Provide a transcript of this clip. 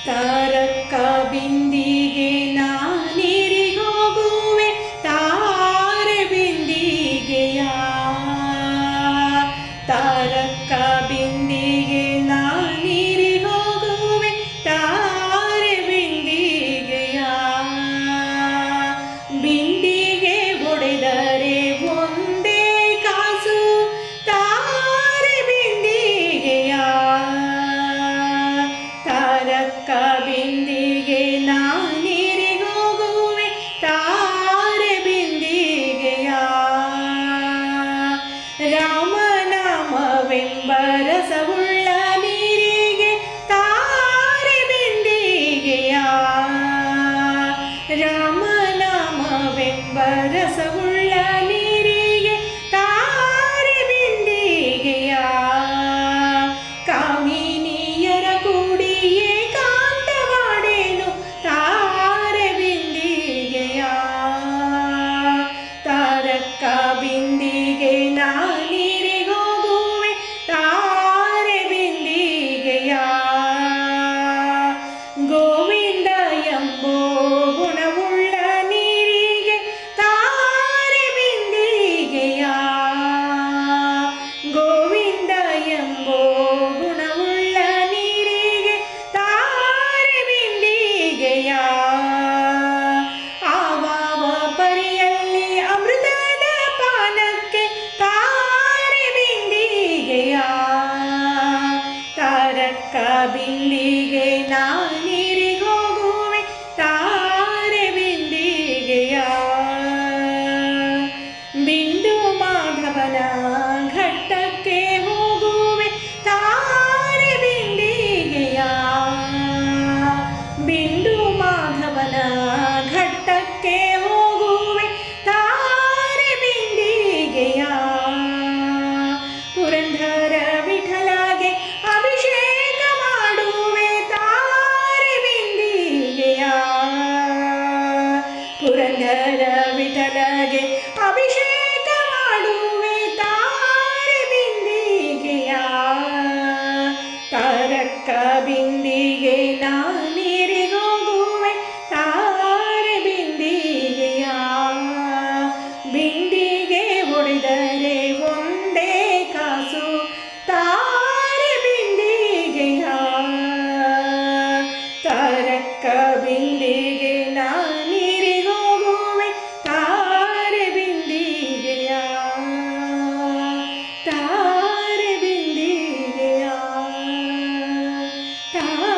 ತಾರಕ್ಕ ಬಿಂದಿಗೆ ನಾನಿರಿಗೋಗುವೆ ತಾರೆ ಬಿಂದಿಗೆಯ ತಾರಕ್ಕ ಬಿಂದಿಗೆ ನಾನಿರಿಗೋಗುವೆ ತಾರೆ ಬಿಂದಿಗೆಯ ಬಿಂದಿಗೆ ಒಡೆದರೆ ಒಂದೇ ಕಾಸು ತಾರೆ ಬಿಂದಿಗೆಯ ತಾರಕ್ಕ ಬಿಂದಿಗೆ ನಾನಿರಿಗೋಗುವೆ ತಾರೆ ಬಿಂದಿಗೆಯ ರಾಮನಾಮವೆಂಬ ರಸವುಳ್ಳ ನೀರಿಗೆ ತಾರೆ ಬಿಂದಿಗೆಯ ರಾಮನಾಮವೆಂಬ ರಸವುಳ್ಳ ನೀರಿಗೆ ತಾರೆ ಬಿಂದಿಗೆಯ ಕಾಮಿನಿಯರ ಕೂಡಿಯೇ ಕಾಂತವಾಡೇನು ತಾರೆ ಬಿಂದಿಗೆಯ ತಾರಕ್ಕ ಬಿಂದಿಗೆ ನಾನಿರಿಗೋಗುವೆ ತಾರೆ ಬಿಂದಿಗೆಯ ಗೋವಿಂದ ಎಂಬೋ ಗುಣವುಳ್ಳ ನೀರಿಗೆ ತಾರೆ ಬಿಂದಿಗೆಯ ಗೋವಿಂದ ಎಂಬೋ ಗುಣವುಳ್ಳ ನೀರಿಗೆ ತಾರೆ ಬಿಂದಿಗೆಯ ಆವಾವ ಪರಿಯಲ್ಲಿ ಅಮೃತದ ಪಾನಕ್ಕೆ ತಾರೆ ಬಿಂದಿಗೆಯ ತಾರಕ್ಕ ಬಿಂದಿಗೆ ನಾನಿರಿಗೋಗುವೆ ತಾರೆ ಬಿಂದಿಗೆಯ ಬಿಂದು ಮಾಧವನ ಘಟ್ಟಕ್ಕೆ ಹೋಗುವೆ ತಾರೆ ಬಿಂದಿಗೆಯ ಬಿಂದು ಮಾಧವನ ಘಟ್ಟಕ್ಕೆ ಹೋಗುವೆ ತಾರೆ ಬಿಂದಿಗೆಯ ಪುರಂದರ ವಿಠಲಗೆ ಅಭಿಷೇಕ ಮಾಡುವೆ ತಾರೆ ಬಿಂದಿಗೆಯ ಪುರಂದರ ವಿಠಲಗೆ ಅಭಿಷೇಕ ಮಾಡುವೆ ತಾರೆ ಬಿಂದಿಗೆಯ ತಾರಕ್ಕ ಬಿಂದಿಗೆ ನಾನಿರಿಗೋಗುವೆ ತಾರೆ ಬಿಂದಿಗೆಯ ಬಿಂದಿಗೆ ಒಡೆದರೆ ಒಂದೇ ಕಾಸು ತಾರೆ ಬಿಂದಿಗೆಯ ತಾರಕ್ಕ ಬಿಂದಿಗೆ ನಾನಿರಿಗೋಗುವೆ ತಾರೆ ಬಿಂದಿಗೆಯ ತಾರೆ ಬಿಂದಿಗೆಯ ತಾರೆ